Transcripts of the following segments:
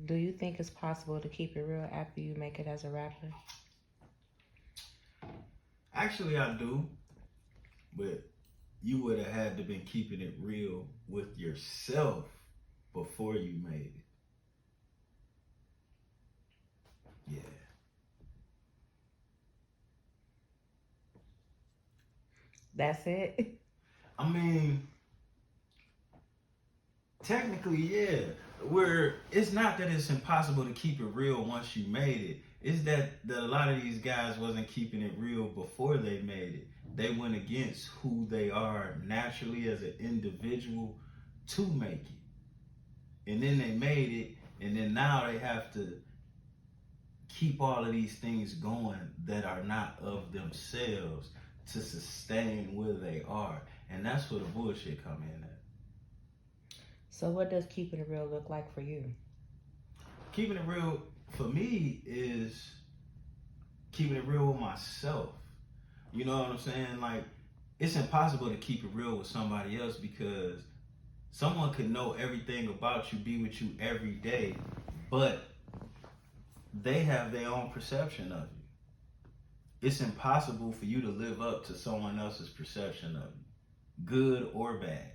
Do you think it's possible to keep it real after you make it as a rapper? Actually, I do, but you would have had to been keeping it real with yourself before you made it. Yeah. That's it. I mean, technically, yeah. Where it's not that it's impossible to keep it real once you made it. It's that a lot of these guys wasn't keeping it real before they made it. They went against who they are naturally as an individual to make it. And then they made it, and then now they have to keep all of these things going that are not of themselves to sustain where they are. And that's where the bullshit come in at. So, what does keeping it real look like for you? Keeping it real for me is keeping it real with myself. You know what I'm saying? Like, it's impossible to keep it real with somebody else because someone could know everything about you, be with you every day, but they have their own perception of you. It's impossible for you to live up to someone else's perception of you, good or bad.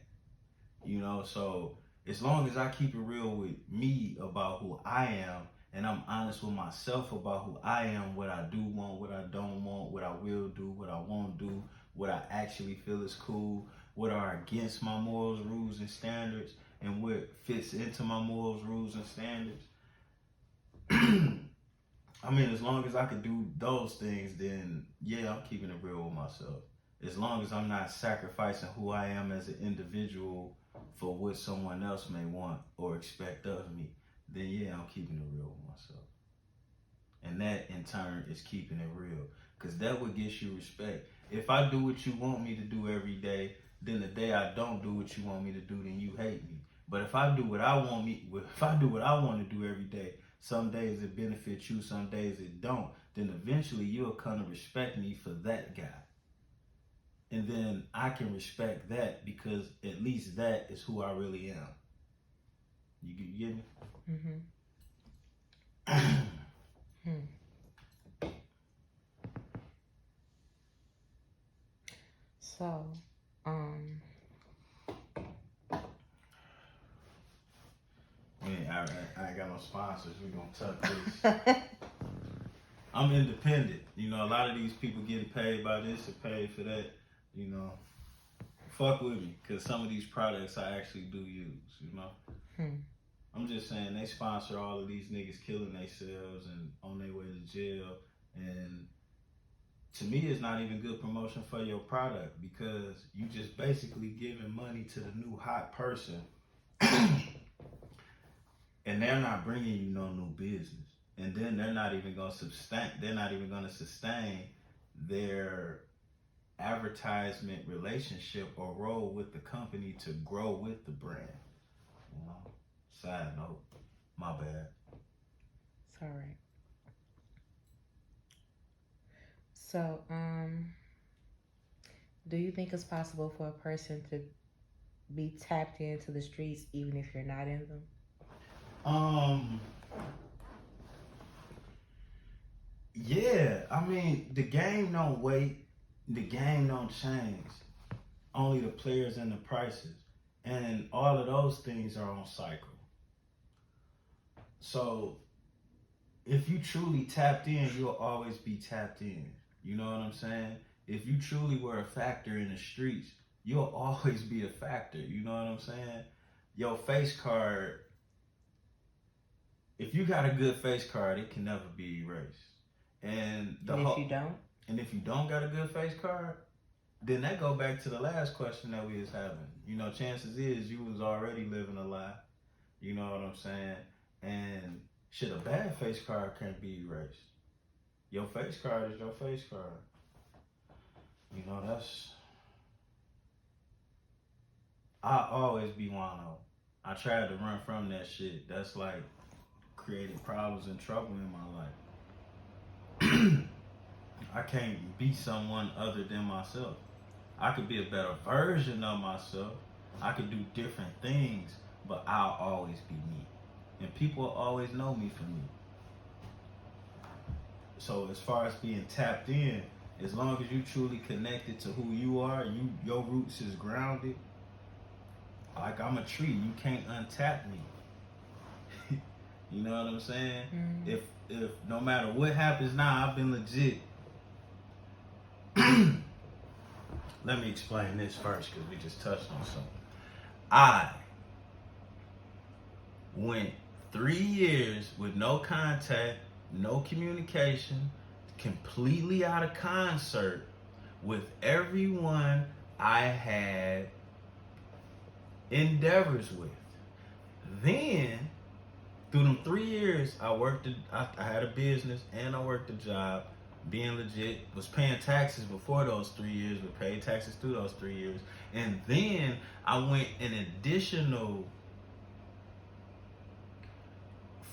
So as long as I keep it real with me about who I am, and I'm honest with myself about who I am, what I do want, what I don't want, what I will do, what I won't do, what I actually feel is cool, what are against my morals, rules, and standards, and what fits into my morals, rules, and standards. I mean, as long as I can do those things, then yeah, I'm keeping it real with myself. As long as I'm not sacrificing who I am as an individual for what someone else may want or expect of me, then yeah, I'm keeping it real with myself. And that in turn is keeping it real. Because that what gets you respect. If I do what you want me to do every day, then the day I don't do what you want me to do, then you hate me. But if I do what I want if I do what I want to do every day, some days it benefits you, some days it don't, then eventually you'll come to respect me for that guy. And then I can respect that because at least that is who I really am. You get me? Hmm. So, um, I ain't got no sponsors. We gonna tuck this. I'm independent. A lot of these people getting paid by this or paid for that. You know, fuck with me because some of these products I actually do use. hmm. I'm just saying they sponsor all of these niggas killing themselves and on their way to jail. And to me, it's not even good promotion for your product because you just basically giving money to the new hot person, and they're not bringing you no new business. And then they're not even gonna sustain. They're not even gonna sustain their advertisement relationship or role with the company to grow with the brand. You know. Side note, my bad. It's all right. So, do you think it's possible for a person to be tapped into the streets even if you're not in them? Um, yeah. I mean, the game don't wait. The game don't change. Only the players and the prices, and all of those things are on cycle. So if you truly tapped in, you'll always be tapped in. You know what I'm saying? If you truly were a factor in the streets, you'll always be a factor. You know what I'm saying? Your face card, if you got a good face card, it can never be erased. And the And if whole, you don't? and if you don't got a good face card, then that go back to the last question that we was having. Chances is you was already living a lie. You know what I'm saying? And shit, a bad face card can't be erased. Your face card is your face card. That's I always be Juan-O. I tried to run from that shit. That's like created problems and trouble in my life. I can't be someone other than myself. I could be a better version of myself. I could do different things, but I'll always be me. And People will always know me for me. So as far as being tapped in, as long as you truly connected to who you are, your roots is grounded. Like I'm a tree, you can't untap me. You know what I'm saying? Mm. If no matter what happens now, I've been legit. Let me explain this first because we just touched on something. I went 3 years with no contact, no communication, completely out of concert with everyone I had endeavors with. Then, through them 3 years, I had a business and I worked a job, being legit, was paying taxes before those 3 years, but paid taxes through those 3 years. And then I went an additional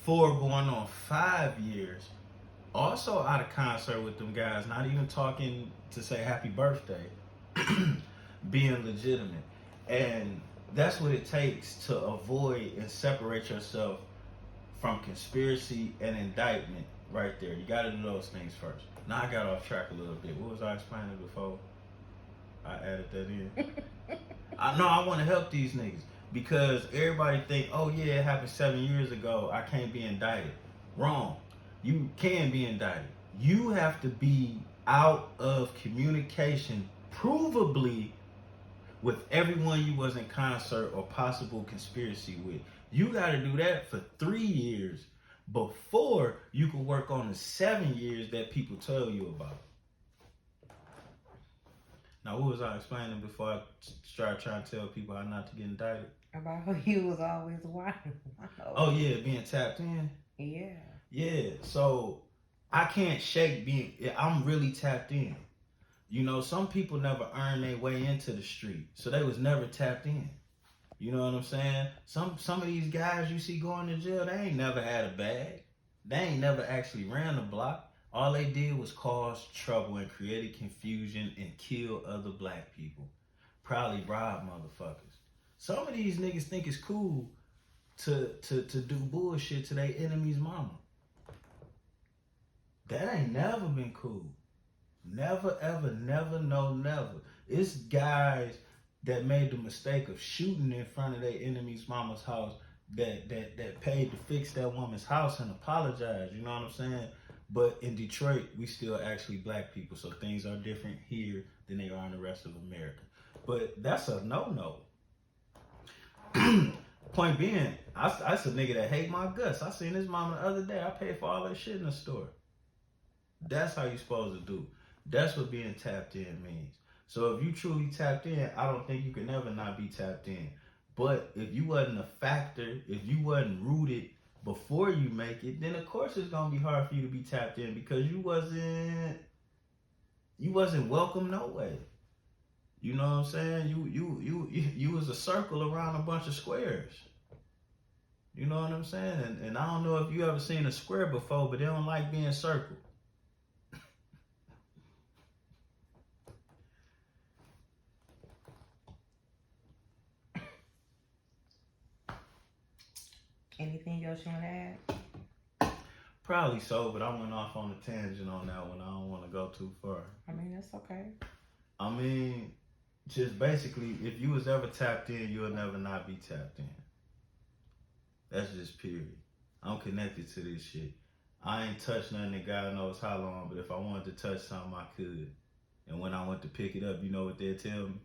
4 going on 5 years, also out of concert with them guys, not even talking to say happy birthday, being legitimate. And that's what it takes to avoid and separate yourself from conspiracy and indictment right there. You got to do those things first. Now I got off track a little bit. What was I explaining before I added that in? I know I want to help these niggas because everybody think, oh yeah, it happened 7 years ago. I can't be indicted. Wrong. You can be indicted. You have to be out of communication, provably, with everyone you was in concert or possible conspiracy with. You got to do that for 3 years before you can work on the 7 years that people tell you about. Now, what was I explaining before I started trying to tell people how not to get indicted? About how you was always wild. Oh, yeah, being tapped in? Yeah. Yeah, so I can't shake being, I'm really tapped in. You know, some people never earn their way into the street, so they was never tapped in. You know what I'm saying? Some of these guys you see going to jail, they ain't never had a bag. They ain't never actually ran the block. All they did was cause trouble and created confusion and kill other black people. Probably rob motherfuckers. Some of these niggas think it's cool to do bullshit to their enemy's mama. That ain't never been cool. Never, ever, never, no, never. It's guys that made the mistake of shooting in front of their enemy's mama's house that paid to fix that woman's house and apologize. You know what I'm saying? But in Detroit, we still actually black people, so things are different here than they are in the rest of America. But that's a no-no. Point being, that's a nigga that hate my guts. I seen his mama the other day. I paid for all that shit in the store. That's how you supposed to do. That's what being tapped in means. So if you truly tapped in, I don't think you can never not be tapped in. But if you wasn't a factor, if you wasn't rooted before you make it, then of course it's gonna be hard for you to be tapped in because you wasn't welcome no way. You know what I'm saying? You was a circle around a bunch of squares. You know what I'm saying? And I don't know if you ever seen a square before, but they don't like being circled. Anything else you want to add? Probably so, but I went off on a tangent on that one. I don't want to go too far. I mean, that's okay. I mean, just basically, if you was ever tapped in, you'll never not be tapped in. That's just period. I'm connected to this shit. I ain't touched nothing that God knows how long, but if I wanted to touch something, I could. And when I went to pick it up, you know what they'd tell me?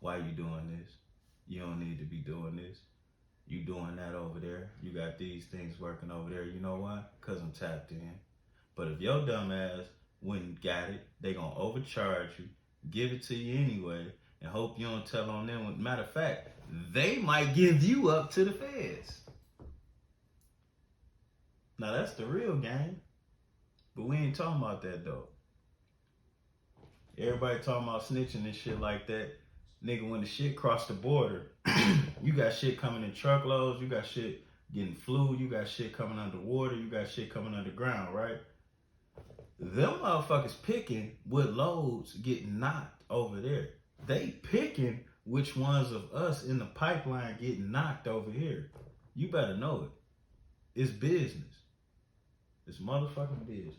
Why you doing this? You don't need to be doing this. You doing that over there. You got these things working over there. You know why? Because I'm tapped in. But if your dumb ass wouldn't got it, they gonna overcharge you, give it to you anyway, and hope you don't tell on them. Matter of fact, they might give you up to the feds. Now that's the real game. But we ain't talking about that though. Everybody talking about snitching and shit like that. Nigga, when the shit crossed the border, you got shit coming in truckloads, you got shit getting flew, you got shit coming underwater, you got shit coming underground, right? Them motherfuckers picking what loads get knocked over there. They picking which ones of us in the pipeline get knocked over here. you better know it. It's business. It's motherfucking business.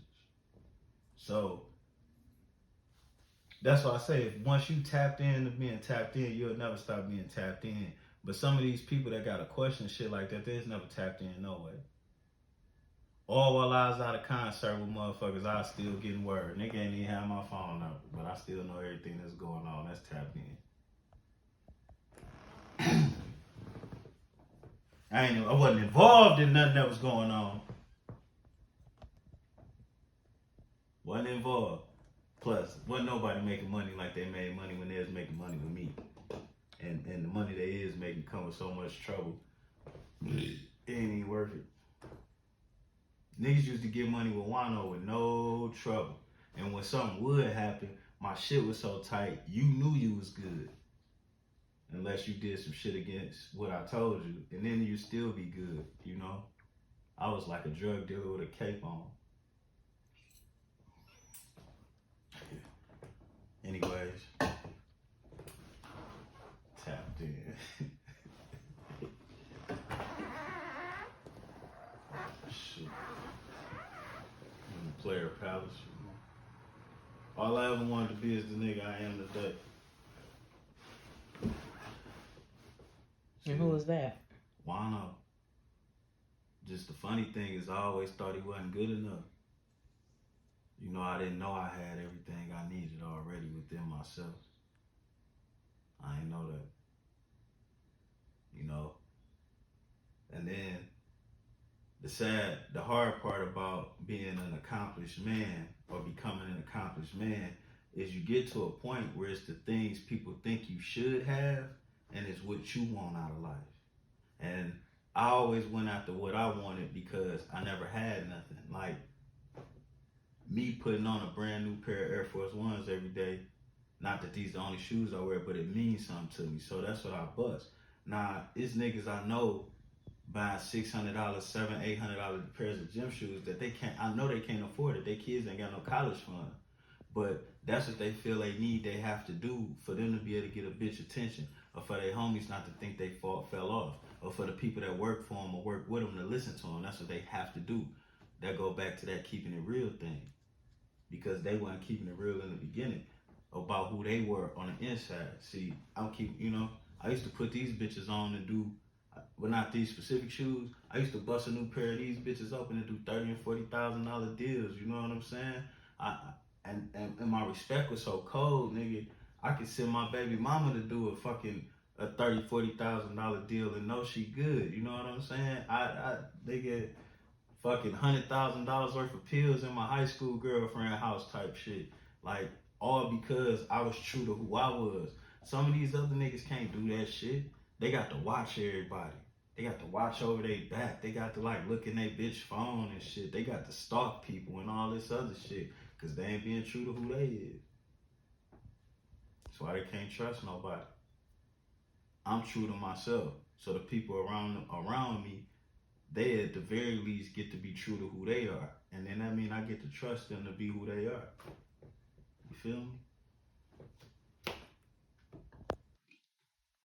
So that's why I say, if once you tapped into being tapped in, you'll never stop being tapped in. But some of these people that got a question shit like that, they just never tapped in no way. All while I was out of concert with motherfuckers, I was still getting word. Nigga ain't even have my phone number, but I still know everything that's going on. That's tapped in. I wasn't involved in nothing that was going on. Wasn't involved. Plus, wasn't nobody making money like they made money when they was making money with me. And the money they is making come with so much trouble. It ain't even worth it. Niggas used to get money with Juan-O with no trouble. And when something would happen, my shit was so tight, you knew you was good. Unless you did some shit against what I told you. And then you still be good, you know? I was like a drug dealer with a cape on. Anyways, tapped in. Shit. I'm a player palace. All I ever wanted to be is the nigga I am today. And who was that? Juan-O. Just the funny thing is, I always thought he wasn't good enough. You know, I didn't know I had everything I needed already within myself. I didn't know that. You know? And then the hard part about being an accomplished man or becoming an accomplished man is you get to a point where it's the things people think you should have and it's what you want out of life. And I always went after what I wanted because I never had nothing. Like me putting on a brand new pair of Air Force Ones every day, not that these are the only shoes I wear, but it means something to me. So that's what I bust. Now, it's niggas I know buying $600, $700, $800 pairs of gym shoes that they can't, I know they can't afford it. Their kids ain't got no college fund. But that's what they feel they need, they have to do for them to be able to get a bitch attention, or for their homies not to think they fell off, or for the people that work for them or work with them to listen to them. That's what they have to do. That go back to that keeping it real thing, because they weren't keeping it real in the beginning about who they were on the inside. See, I used to put these bitches on and do, well, not these specific shoes. I used to bust a new pair of these bitches open and do $30,000 and $40,000 deals. You know what I'm saying? And my respect was so cold, nigga. I could send my baby mama to do a $30,000, $40,000 deal and know she good. You know what I'm saying? They get fucking $100,000 worth of pills in my high school girlfriend house type shit. Like, all because I was true to who I was. Some of these other niggas can't do that shit. They got to watch everybody. They got to watch over their back. They got to like look in their bitch phone and shit. They got to stalk people and all this other shit because they ain't being true to who they is. That's why they can't trust nobody. I'm true to myself. So the people around me, they at the very least get to be true to who they are. And then that means I get to trust them to be who they are. You feel me?